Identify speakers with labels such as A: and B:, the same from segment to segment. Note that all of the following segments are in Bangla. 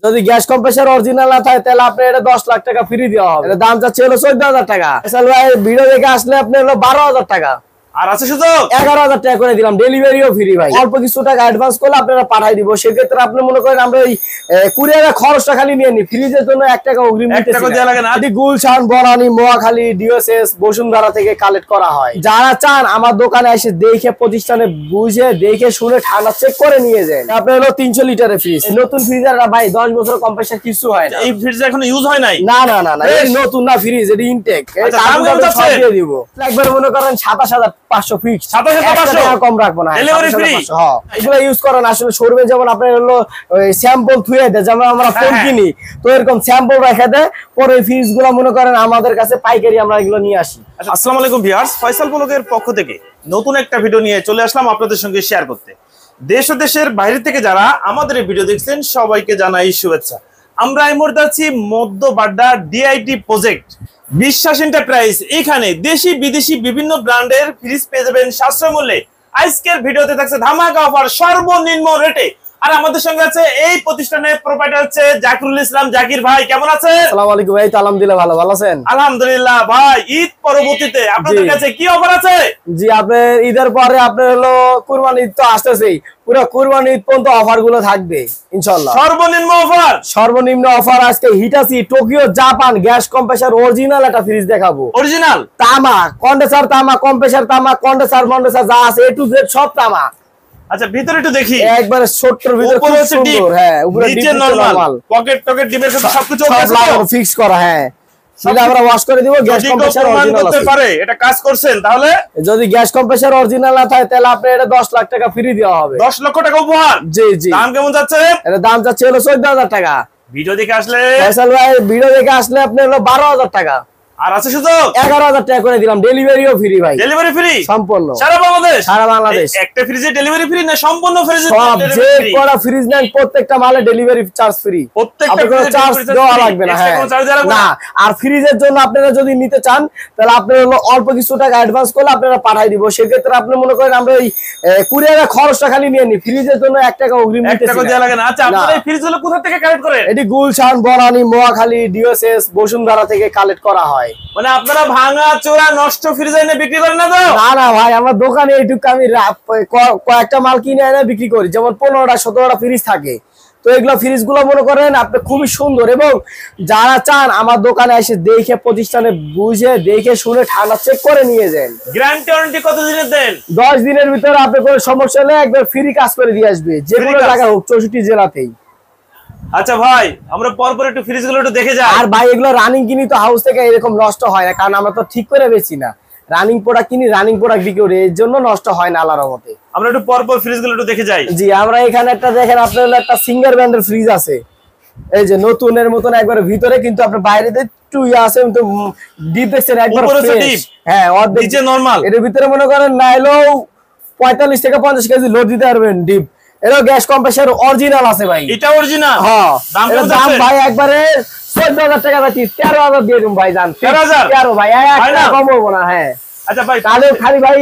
A: যদি গ্যাস কম্প্রেসার অরিজিনাল না থাকে তাহলে আপনি এটা 10 লাখ টাকা ফ্রি দেওয়া হবে। এটা দাম চাচ্ছে হলো 14,000 টাকা। ফয়সাল ভাই ভিডিও দেখে আসলে আপনি হলো 12,000 টাকা।
B: আর আছে সুযোগ
A: 11,000 টাকা করে দিলাম, ডেলিভারিও ফ্রি ভাই। অল্প কিছু টাকা অ্যাডভান্স করলে আপনারা পাঠাই দিব। সেক্ষেত্রে আপনি মনে করেন আমরা এই কুরিয়ারের খরচটা খালি নিয়ে নি, ফ্রিজের জন্য 1 টাকা অগ্রিম দিতে লাগে না। এটি গুলশান, বনানী, মোয়াখালী, ডিওএসএস, বসুন্ধরা থেকে কালেক্ট করা হয়। যারা চান আমার দোকানে এসে দেখে প্রতিষ্ঠানে বুঝে দেখে শুনে ঠান্ডা চেক করে নিয়ে যায়। আপনার হলো 300 লিটারের ফ্রিজ, নতুন ফ্রিজার ভাই 10 বছর কম্প্রেসার কিছু হয় না।
B: এই ফ্রিজ এখনো ইউজ হয় নাই?
A: না না না না, এই নতুন না ফ্রিজ, এটি ইনটেক। দাম কত আছে দিয়ে দিব। একবার মনে করেন 27,500 ফিক্স, 27,500 কম রাখবো না, ডেলিভারি ফ্রি। হ্যাঁ, এগুলো ইউজ করেন আসলে শোরুমে যেমন আপনার হলো ওই স্যাম্পল থুয়ে দেয়, যেমন আমরা ফোন কিনি তো এরকম স্যাম্পল রেখে দেয়, পরে ফ্রিজগুলো মনে করেন আমাদের কাছে পাইকারি আমরা এগুলো নিয়ে আসি।
B: আসসালামু আলাইকুম ভিউয়ার্স, ফয়সাল ব্লগের পক্ষ থেকে নতুন একটা ভিডিও নিয়ে চলে আসলাম আপনাদের সঙ্গে শেয়ার করতে। দেশ ও দেশের বাইরে থেকে যারা আমাদের এই ভিডিও দেখছেন সবাইকে জানাই শুভেচ্ছা। আমরা এই মুহূর্তে আছি মধ্য বাড্ডা ডিআইটি প্রজেক্ট বিশ্বাস এন্টারপ্রাইজ। এখানে দেশি বিদেশি বিভিন্ন ব্র্যান্ডের ফ্রিজ পেয়ে যাবেন সাশ্রয় মূল্যে। আজকের ভিডিওতে থাকছে ধামাকা অফার সর্বনিম্ন রেটে। আর আমাদের সঙ্গে আছে এই প্রতিষ্ঠানের প্রোপাইটার হচ্ছে জাকিরুল ইসলাম। জাকির ভাই কেমন আছেন?
A: আসসালামু আলাইকুম ভাই। আলহামদুলিল্লাহ, ভালো আছেন?
B: আলহামদুলিল্লাহ ভাই। ঈদ পরবর্তীতে আপনাদের কাছে কি অফার আছে?
A: জি, আপনার ঈদের পরে আপনার হলো কুরবানি ঈদ তো আসতেছেই, পুরো কুরবানি ঈদ পর্যন্ত অফার গুলো থাকবে ইনশাআল্লাহ। সর্বনিম্ন অফার আজকে Hitachi Tokyo Japan gas compressor original একটা ফ্রিজ দেখাবো। অরিজিনাল তামা কন্ডেন্সার, তামা কম্প্রেসার, তামা কন্ডেন্সার মন্ডেসার যা আছে এ টু জেড সব তামা। আচ্ছা, ভিতরে একটু দেখি। একবারে ছোট্টর ভিতরে খুব সুন্দর। হ্যাঁ, উপরে নিচে নরমাল পকেট ডিপের সাথে সবকিছু ফিক্স করা। হ্যাঁ, সেটা আমরা ওয়াশ করে দিব। গ্যাস কম্প্রেসার অরিজিনাল আছে পারে, এটা কাজ করছেন। তাহলে যদি গ্যাস কম্প্রেসার অরিজিনাল না থাকে তাহলে আপনি এটা 10 লাখ টাকা ফ্রি দেওয়া হবে।
B: 10 লক্ষ টাকা উপহার।
A: জি জি।
B: দাম কেমন যাচ্ছে?
A: এটা দাম যাচ্ছে হলো 14,000 টাকা।
B: ভিডিও দেখে আসলে
A: ফয়সাল ভাই ভিডিও দেখে আসলে আপনি হলো 12,000 টাকা।
B: আর আছে সুযোগ
A: 11,000 টাকা করে দিলাম, ডেলিভারিও ফ্রি ভাই।
B: ডেলিভারি ফ্রি সম্পূর্ণ
A: সারা বাংলাদেশ।
B: একটা ফ্রিজে ডেলিভারি ফ্রি না সম্পূর্ণ ফ্রিজে?
A: সব যে কোন ফ্রিজ নেন প্রত্যেকটা মালে ডেলিভারি চার্জ ফ্রি। প্রত্যেকটা চার্জ দেওয়া লাগবে না। হ্যাঁ না, আর ফ্রিজের জন্য আপনারা যদি নিতে চান তাহলে আপনারা হলো অল্প কিছু টাকা অ্যাডভান্স করলে আপনারা পাঠাই দিব। সেক্ষেত্রে আপনি মনে করেন আমরা এই কুরিয়ারের খরচটা খালি নিয়ে নি, ফ্রিজের জন্য 1 টাকা অগ্রিম দিতে লাগে না।
B: আচ্ছা, আপনারা এই ফ্রিজগুলো কোথা থেকে কালেক্ট করেন?
A: এটি গুলশান, বনানী, মোয়াখালী, ডিওএসএস, বসুন্ধরা থেকে কালেক্ট করা হয়।
B: মানে আপনারা ভাঙা চোরা নষ্ট ফ্রিজ এনে বিক্রি করেন না তো?
A: না ভাই, আমার দোকানে এইটুকু আমি কয়েকটা মাল কিনে এনে বিক্রি করি। যেমন 15টা 17টা ফ্রিজ থাকে, তো এগুলো ফ্রিজ গুলো মনে করেন আপনি খুবই সুন্দর। এবং যারা চান আমার দোকানে এসে দেখে প্রতিষ্ঠানে বুঝে দেখে শুনে ঠান্ডা চেক করে নিয়ে যান।
B: গ্যারান্টি ওয়ারেন্টি কত দিনের দেন?
A: 10 দিনের ভিতরে আপনার কোনো সমস্যা হলে একবার ফ্রি কাজ করে দিয়ে আসবে, যে কোনো জায়গায় হোক, 64 জেলাতেই।
B: আচ্ছা ভাই, আমরা পরপর একটু ফ্রিজগুলো একটু দেখে যাই।
A: আর ভাই এগুলো রানিং কিনি তো হাউস থেকে, এরকম নষ্ট হয় না, কারণ আমরা তো ঠিক করে বেচি না। রানিং প্রোডাক্ট কিনি, রানিং প্রোডাক্ট বিক্রি করি, এর জন্য নষ্ট হয় না আল্লাহর রহমতে।
B: আমরা একটু পরপর ফ্রিজগুলো একটু দেখে যাই।
A: জি, আমরা এখানে একটা দেখেন, আপনার হলো একটা সিঙ্গার ব্র্যান্ডের ফ্রিজ আছে, এই যে নতুনের মতন একবারে ভিতরে, কিন্তু আপনার বাইরে একটু আছে, কিন্তু ডিপ দেখছেন একবার ফ্রেশ। হ্যাঁ, অর্ধেক
B: নিচে নরমাল।
A: এর ভিতরে মনে করেন নাইলেও 45 থেকে 50 কেজি লোড দিতে পারবেন ডিপ। এর গ্যাস কম্প্রেসার অরিজিনাল আছে ভাই।
B: এটা অরিজিনাল?
A: হ্যাঁ। দাম ভাই একবারে 14,000 টাকা যাচ্ছি, 13,000 দিয়ে দিন ভাই। জান 13,000 ভাই, একটা কম হবো না। হ্যাঁ
B: আচ্ছা ভাই,
A: তাহলে খালি ভাই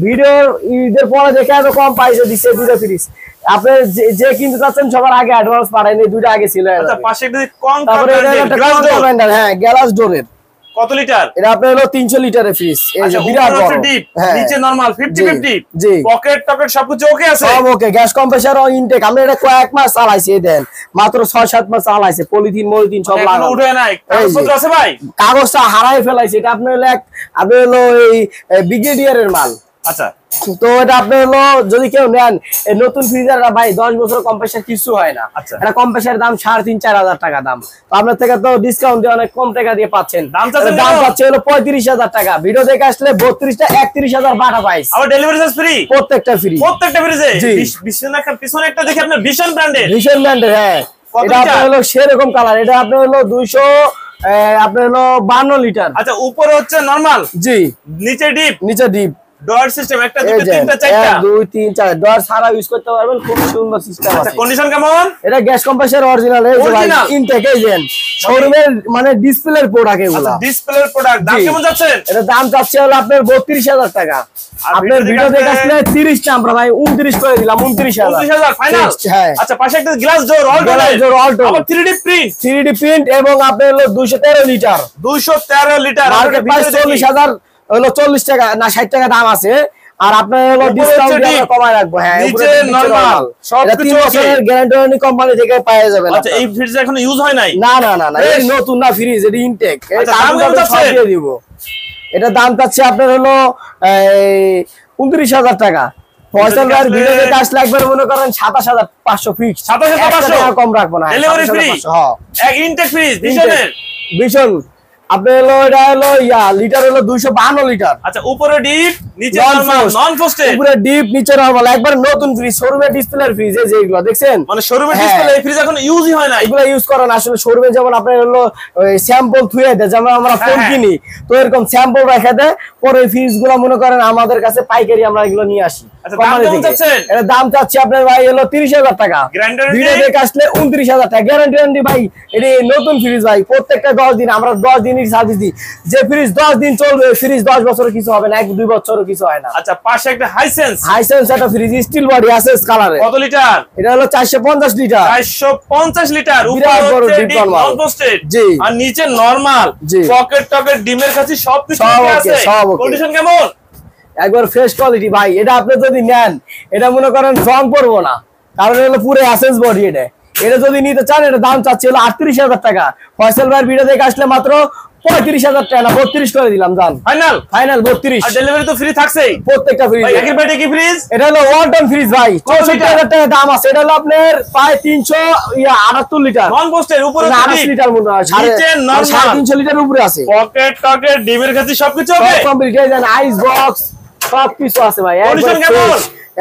A: ভিডিও ঈদের পরে দেখে এত কম প্রাইসে দিচ্ছে দুটো ফ্রিজ। আপনি যে কিনতে চাচ্ছেন সবার আগে অ্যাডভান্স পাঠাইনি, দুটো আগে ছিল।
B: আচ্ছা, পাশে একটা কোন
A: তারপরে এটা একটা ব্র্যান্ডের, হ্যাঁ, গ্লাস ডোরের।
B: কত লিটার?
A: এটা আপনার হলো 300 লিটারের ফ্রিজ। এই যে বিরাট বড়,
B: নিচে নরমাল 50-50। জি, পকেট সবকিছু ওকে আছে?
A: সব ওকে। গ্যাস কম্প্রেসার ও ইনটেক আমরা এটা কয়েক মাস চালাইছি, দেন মাত্র 6-7 মাস চালাইছে। পলিথিন মলিথিন সব লাগানো,
B: উঠে নাই। কাগজপত্র আছে ভাই?
A: কাগজটা হারাই ফেলাইছে। এটা আপনার হলো আপনার হলো এই ব্রিগেডিয়ারের মাল।
B: আচ্ছা,
A: তো এটা আপনার হলো যদি কেউ নেন এই নতুন ফ্রিজার ভাই 10 বছর কম্প্রেসার কিছু হয় না। এটা কম্প্রেসারের দাম 3,500-4 হাজার টাকা দাম। তো আপনার থেকে তো ডিসকাউন্ট দিয়ে অনেক কম টাকা দিয়ে পাচ্ছেন। দাম পাচ্ছে হলো 35,000 টাকা। ভিডিও দেখে আসলে 32টা 31,000 বাটা পাইস।
B: আবার ডেলিভারি চার্জ ফ্রি? প্রত্যেকটা ফ্রিজে। পিছনে একটা দেখি আপনার ভিশন ব্র্যান্ডের। হ্যাঁ,
A: এটা আপনার হলো সেরকম কালার। এটা আপনার হলো 200 আপনার হলো 52 লিটার।
B: আচ্ছা, উপরে হচ্ছে নরমাল?
A: জি।
B: নিচে ডিপ?
A: নিচে ডিপ।
B: ডয়ার সিস্টেম, একটা দুটো তিনটা চারটা,
A: 1 2 3 4 ডয়ার সারা ইউজ করতে পারবেন, খুব সুন্দর সিস্টেম আছে।
B: কন্ডিশন কেমন?
A: এটা গ্যাস কম্প্রেসর অরিজিনাল, এই যে ভাই ইনটেক এজেন্ট শোরুমের মানে ডিসপ্লের প্রোডাক্ট এগুলা,
B: ডিসপ্লের প্রোডাক্ট। দাম কেমন যাচ্ছে?
A: এটা দাম যাচ্ছে হলো আপনার 32000 টাকা। আপনার ভিডিও দেখে আসলে 30 টা আমরা ভাই 29 করে দিলাম, 29000
B: ফাইনাল। আচ্ছা, পাশে একটা গ্লাস ডোর অল্টো, আবার 3D প্রিন্ট এবং আপনার হলো 213 লিটার, 213 লিটার
A: মার্কেট প্রাইস 40000 হলো 40 টাকা না 60 টাকা দাম আছে। আর আপনার হলো ডিসকাউন্ট দিয়ে কমায় রাখবো। হ্যাঁ,
B: নিচে নরমাল
A: সবকিছু 3 বছরের গ্যারান্টি কোম্পানি থেকে পেয়ে যাবেন।
B: আচ্ছা, এই ফ্রিজ এখনো ইউজ হয় নাই?
A: না না না না, এই নতুন না ফ্রিজ, এটা ইনটেক। এটা দাম কত দিয়ে দিব? এটা দাম চাচ্ছে আপনার হলো 29000 টাকা। ফয়সাল ভাইয়ের ভিডিও দেখে আসলে একবার মনে করেন 27500 ফিক্স,
B: 27500
A: টাকা কম রাখবো না।
B: Delivery free. হ্যাঁ, এক ইনটেক ফ্রিজ
A: ভীষণ। আপনার হলো এটা হলো লিটার হলো 252 লিটার।
B: আচ্ছা, উপরে ডিপ, নিচে নরমাল, নন ফ্রস্টেড।
A: উপরে ডিপ, নিচে নরমাল, একবার নতুন ফ্রিজ, শোরুমে ডিসপ্লের ফ্রিজ। এই যে এগুলো দেখছেন,
B: মানে শোরুমে ডিসপ্লে, এই ফ্রিজ এখন ইউজই হয় না।
A: এগুলো ইউজ করেন আসলে শোরুমে, যেমন আপনার হলো ওই স্যাম্পল থুয়ে দেয়, যেমন আমরা ফোন কিনি তো এরকম স্যাম্পল রেখে দেয়, পরে ফ্রিজগুলো মনে করেন আমাদের কাছে পাইকারি আমরা এগুলো নিয়ে আসি। এটা দাম চাচ্ছি আপনার ভাই হলো 30000 টাকা। ভিডিও দেখে আসলে 29000 টাকা। গ্যারান্টি ভাই, এটা নতুন ফ্রিজ ভাই, প্রত্যেকটা 10 দিন আমরা 10 দিনই সার্ভিস দিই। যে ফ্রিজ 10 দিন চলবে, ফ্রিজ 10 বছরের কিছু হবে না, 1-2 বছরও কিছু হয় না।
B: আচ্ছা, পাশে একটা হাইসেন্স
A: একটা ফ্রিজ, স্টিল বডি আছে কালারে।
B: কত লিটার?
A: এটা হলো 450 লিটার।
B: 450 লিটার। উপরে হচ্ছে ডিপ নন ফ্রস্টেড, জি, আর নিচে নরমাল, পকেট টকেট ডিমের কাছে সবকিছু আছে। কন্ডিশন কেমন?
A: একবার ফ্রেশ কোয়ালিটি ভাই। এটা আপনি যদি নেন, এটা মনে করেন রং পড়বো না, কারণ হলো পুরো অ্যাসেস বডি। এটা যদি নিতে চান, এটা দাম চাচ্ছি হলো 38000 টাকা। ফয়সাল ভাইয়ের ভিডিও দেখে আসলে মাত্র 35000 টাকা না 32 করে দিলাম। দাম ফাইনাল 32।
B: আর ডেলিভারি তো ফ্রি থাকছেই
A: প্রত্যেকটা ফ্রিজ।
B: ভাই একই পেটে কি ফ্রিজ?
A: এটা হলো ওয়ালটন ফ্রিজ ভাই, 64000 টাকা দাম আছে। এটা হলো আপনার প্রায় 378 লিটার
B: নন পোস্টের, উপরে
A: 28 লিটার মনে হয়, নিচে নরমাল 350 লিটার উপরে আছে।
B: পকেট টকেট ডিমের কাছে সবকিছু আছে,
A: সব কমপ্লিট। এই দেন আইস বক্স সবকিছু আছে ভাই।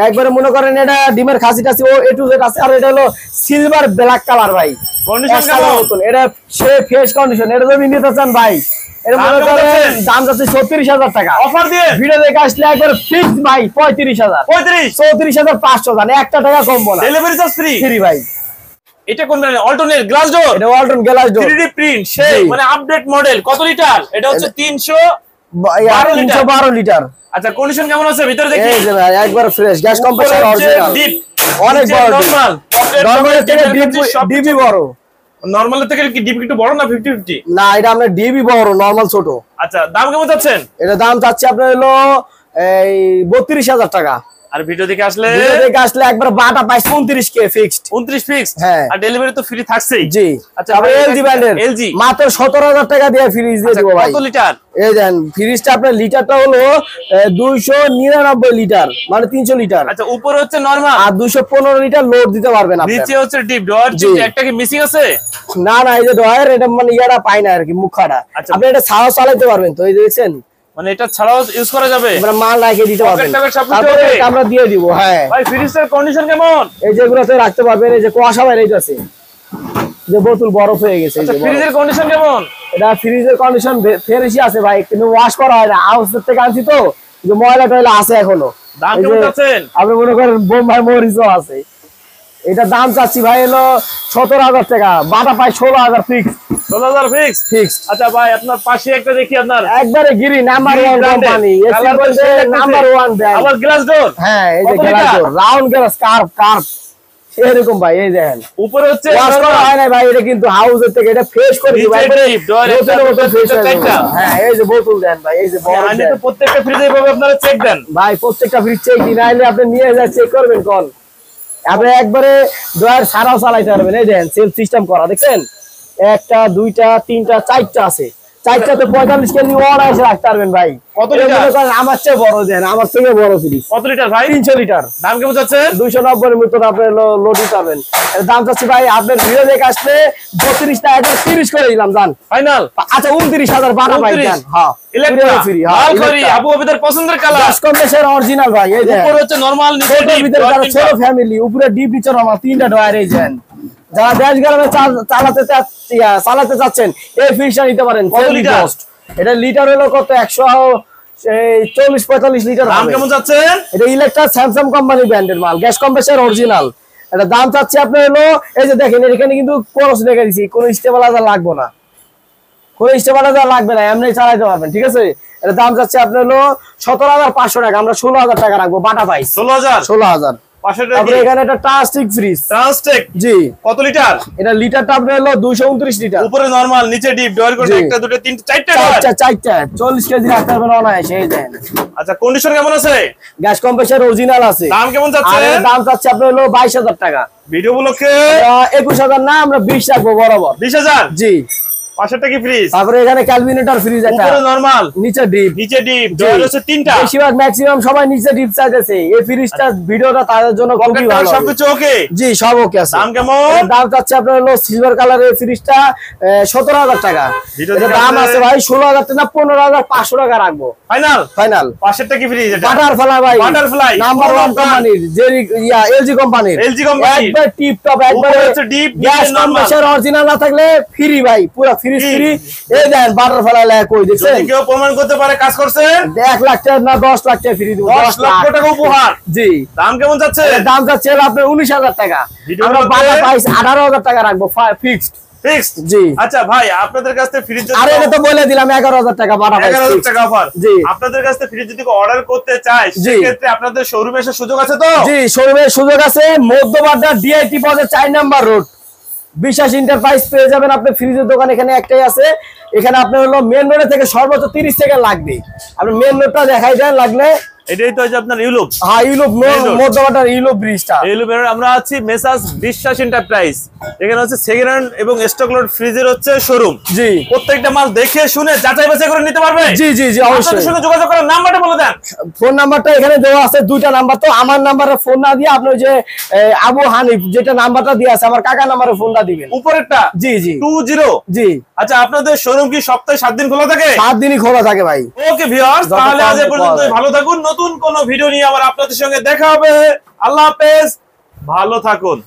A: একবারে মনে করেন এটা ডিমের খাসিটা আছে, ও A to Z আছে। আর এটা হলো সিলভার ব্ল্যাক কালার ভাই,
B: কন্ডিশন কেমন?
A: এটা সে ফ্রেশ কন্ডিশন। এটা যদি নিতে চান ভাই, এটা মনে করেন দাম যাচ্ছে 36000 টাকা।
B: অফার দিয়ে
A: ভিডিও দেখে আসলে একবার ফিক্স ভাই 35000, 34500 জান, 1 টাকা কমবো না।
B: ডেলিভারি চার্জ ফ্রি ভাই। এটা কোন ব্র্যান্ড? অল্টনের glass door.
A: এটা অল্টন গ্লাস ডোর
B: 3D প্রিন্ট, সেই মানে আপডেট মডেল। কত লিটার? এটা হচ্ছে 312
A: লিটার।
B: আচ্ছা, কন্ডিশন কেমন আছে ভিতরে দেখি?
A: এই যে ভাই একবার ফ্রেশ, গ্যাস কম্প্রেসর অরিজিনাল, অনেক বড় নরমাল। নরমাল থেকে ডিবি বড়।
B: নরমাল থেকে কি ডিবি একটু বড় না 50-50?
A: না, এটা আমরা ডিবি বড়, নরমাল ছোট।
B: আচ্ছা, দাম কেমন যাচ্ছেন?
A: এটা দাম চাচ্ছি আপনার হলো এই 32000 টাকা।
B: আর ভিডিও দেখে আসলে
A: একবার বাটা পাই 29 কে ফিক্সড,
B: 29 ফিক্সড।
A: হ্যাঁ,
B: আর ডেলিভারি তো ফ্রি থাকছেই।
A: জি।
B: আচ্ছা,
A: তবে এলজি ব্র্যান্ডের মাত্র 17000 টাকা দিয়ে ফ্রিজ দিয়ে দিব ভাই।
B: কত লিটার?
A: এই দেন ফ্রিজটা আপনার লিটারটা হলো 299 লিটার, মানে 300 লিটার।
B: আচ্ছা, উপরে হচ্ছে নরমাল
A: আর 215 লিটার লোড দিতে পারবেন আপনি।
B: নিচে হচ্ছে ডিপ ডয়ার, একটা কি মিসিং আছে?
A: না না, এই যে ডয়ার, এটা মানে ইয়াটা পাই না আর কি, মুখাটা। আপনি এটা ছাড়াও চালাতে পারবেন তো, এই যে দেখছেন,
B: মানে এটা ছাড়াও ইউজ করা যাবে,
A: আমরা মাল রেখে দিতে পারবেন, তারপরে আমরা দিয়ে দিব। হ্যাঁ
B: ভাই, ফ্রিজের কন্ডিশন কেমন?
A: এই যেগুলোতে রাখতে পারবেন, এই যে কুয়াশা বাইরে আছে, যে বোতল বরফ হয়ে গেছে।
B: আচ্ছা, ফ্রিজের কন্ডিশন কেমন?
A: এটা ফ্রিজের কন্ডিশন ফ্রেশই আছে ভাই, কিন্তু ওয়াশ করা হয় না, হাউস থেকে আনছি তো, যে ময়লা টয়লা আছে এখনো।
B: দাম কেমন যাচ্ছেন?
A: আপনি মনে করেন বোম্বাই মরিচও আছে। এটা দাম চাচ্ছি ভাই হলো 17000 টাকা, বাটা পাই 16000 ফিক্স।
B: 16000 ফিক্স। আচ্ছা ভাই, আপনার পাশে একটা দেখি, আপনার
A: একবারে গিরি নাম্বার 1 কোম্পানি, এসি বলতে নাম্বার 1 ব্র্যান্ড।
B: আবার গ্লাস ডোর।
A: হ্যাঁ, এই যে glass door, round glass, curve এরকম ভাই। এই দেখেন
B: উপরে হচ্ছে
A: ওয়াশ করা হয় না ভাই, এটা কিন্তু হাউসের থেকে এটা ফ্রেশ করে দিই ভাই। হ্যাঁ, এই যে বোতল দেন ভাই, এই যে
B: আমি তো প্রত্যেকটা ফ্রিজে এইভাবে আপনারা চেক দেন
A: ভাই, প্রত্যেকটা ফ্রিজ চেক দিন, নাইলে আপনি নিয়ে যা চেক করবেন কোন, আপনি একবারে ডয়ার সারাও চালাইতে পারবেন। এই দেখেন সেলফ সিস্টেম করা, দেখছেন, 1টা 2টা 3টা 4টা আছে, 4টাতে 45 কেজি ওয়াট এসে রাখতে পারবেন ভাই।
B: কত লিটার?
A: আমার চেয়ে বড় দেন, আমার থেকে বড় ফ্রিজ।
B: কত লিটার ভাই?
A: 300 লিটার।
B: দাম কেমন যাচ্ছে?
A: 290 এর মতো আপনি লোড দিতে পারবেন। এর দাম যাচ্ছে ভাই, আপনার ভিডিও দেখে আসলে 32 টাকা 30 করে দিলাম, জান ফাইনাল। আচ্ছা, 29000 বাটা পাই দেন। হ্যাঁ, ইলেকট্রিক ফ্রি। হ্যাঁ,
B: আবু আবিদের পছন্দের কালার,
A: গ্যাস কম্প্রেসর অরিজিনাল ভাই। এই দেখেন
B: উপরে হচ্ছে নরমাল, নিচে ডিপ,
A: ছোট ফ্যামিলি, উপরে ডিপ, নিচে নরমাল, 3টা ডয়ার। এই দেন যারা দেশ গ্রামে চালাতে চাচ্ছেন, এই ফ্রিজটা নিতে পারেন। এটা লিটার হলো কত? 40-45 লিটার।
B: দাম কেমন যাচ্ছেন?
A: এটা ইলেকট্রা স্যামসাং কোম্পানি ব্র্যান্ডের মাল, গ্যাস কম্প্রেসার অরিজিনাল। এটা দাম চাচ্ছে আপনার হলো, এই যে দেখেন এখানে কিন্তু ক্রস লেখা দিছি, কোনো স্টেবিলাইজার লাগবে না, কোনো স্টেবিলাইজার লাগবে না, এমনি চালাতে পারবেন, ঠিক আছে। এটা দাম চাচ্ছে আপনার হলো 17,500 টাকা, আমরা 16,000 টাকা রাখবো, বাটা প্রাইস 16,000। তারপরে এখানে একটা ট্রান্সটেক ফ্রিজ,
B: ট্রান্সটেক
A: জি।
B: কত লিটার?
A: এটা লিটারটা আপনার হলো 229 লিটার।
B: উপরে নরমাল, নিচে ডিপ, ডয়ার করে একটা দুটো তিনটা চারটা,
A: 40 কেজি রাখতে পারবেন অনায়াসে, এই দেন।
B: আচ্ছা, কন্ডিশন কেমন আছে?
A: গ্যাস কম্প্রেসার অরিজিনাল আছে।
B: দাম কেমন যাচ্ছে?
A: দাম চাচ্ছে আপনার হলো 22,000 টাকা।
B: ভিডিও উপলক্ষে
A: 21,000 না, আমরা 20 রাখবো বরাবর।
B: 20,000,
A: জি।
B: পাশেরটা কি ফ্রিজ?
A: তারপরে এখানে ক্যালভিনেটর ফ্রিজ একটা,
B: উপরে নরমাল,
A: নিচে ডিপ,
B: ডয়ার হচ্ছে তিনটা।
A: বেশিরভাগ ম্যাক্সিমাম সবাই নিচে ডিপ চাইতেছে, এই ফ্রিজটা ভিডিওটা তাদের জন্য খুবই ভালো।
B: সবকিছু ওকে?
A: জি, সব ওকে আছে।
B: দাম কেমন?
A: দাম চাচ্ছে আপনার হলো সিলভার কালারের ফ্রিজটা 17,000 টাকা। এটা দাম আছে ভাই 16,000 টাকা, 15,500 টাকা রাখবো ফাইনাল।
B: পাশেরটা কি ফ্রিজ? এটা
A: বাটারফ্লাই ভাই,
B: বাটারফ্লাই
A: নাম্বার 1 কোম্পানির, যে এলজি কোম্পানির, একবার টিপ টপ, একবার
B: ডিপ,
A: গ্যাস কম্প্রেসার অরিজিনাল না থাকলে ফ্রি ভাই, পুরো ফ্রি। এই দেন বাটারফ্লাই লেখা কই দেখছেন?
B: যদি কেউ প্রমাণ করতে পারে কাজ করছেন,
A: 1 লাখ টাকা না 10 লাখ টাকা ফ্রি দিব,
B: 10 লক্ষ টাকা উপহার।
A: জি।
B: দাম কেমন যাচ্ছে?
A: দাম যাচ্ছে আপনার 19,000 টাকা, আমরা বাটা প্রাইস 18,000 টাকা রাখবো ফিক্সড। জি।
B: আচ্ছা ভাই, আপনাদের কাছ থেকে ফ্রিজ,
A: আরে এটা তো বলে দিলাম 11,000 টাকা বাটা প্রাইস,
B: 11,000 টাকা অফার।
A: জি।
B: আপনাদের কাছ থেকে ফ্রিজ যদি অর্ডার করতে চায়, সেক্ষেত্রে আপনাদের শোরুমে এসে সুযোগ আছে তো?
A: জি, শোরুমের সুযোগ আছে, মধ্যবাড্ডা ডিআইটি পথে 4 নাম্বার রোড, বিশ্বাস এন্টারপ্রাইজ পেয়ে যাবেন। আপনি ফ্রিজের দোকান এখানে একটাই আছে, এখানে আপনার হলো মেন রোড থেকে সর্বোচ্চ 30 সেকেন্ড লাগবে। আপনি মেন রোডটা দেখাই দেন লাগলে।
B: এটাই তো আপনার ইউলুপ,
A: হ্যাঁ ইউলুপ, মধ্যবাড্ডার ইউলুপ ব্রিজটা।
B: ইউলুপের আমরা আছি মেসাস বিশ্বাস এন্টারপ্রাইজ। এখানে হচ্ছে সেকেন্ড হ্যান্ড এবং স্টক লট ফ্রিজের হচ্ছে শোরুম।
A: জি।
B: প্রত্যেকটা মাল দেখে শুনে যাচাই বাছাই করে নিতে পারবে।
A: জি জি জি, অবশ্যই।
B: আপনাদের সঙ্গে যোগাযোগ করার নাম্বারটা বলে দেন।
A: ফোন নাম্বারটা এখানে দেওয়া আছে, 2টা নাম্বার। তো আমার নাম্বারে ফোন না দিয়ে আপনি ওই যে আবু হানিফ যেটা নাম্বারটা দিয়ে আছে, আমার কাকা নাম্বারে ফোনটা দিবেন,
B: উপরেরটা।
A: জি জি
B: 20।
A: জি।
B: আচ্ছা, আপনাদের শোরুম কি সপ্তাহে 7 দিন খোলা থাকে?
A: 7 দিনই খোলা থাকে ভাই।
B: ওকে ভিউয়ার্স, তাহলে আজ এই পর্যন্তই। ভালো থাকুন, নতুন কোন ভিডিও নিয়ে আবার আপনাদের সঙ্গে দেখা হবে। আল্লাহ হাফেজ, ভালো থাকুন।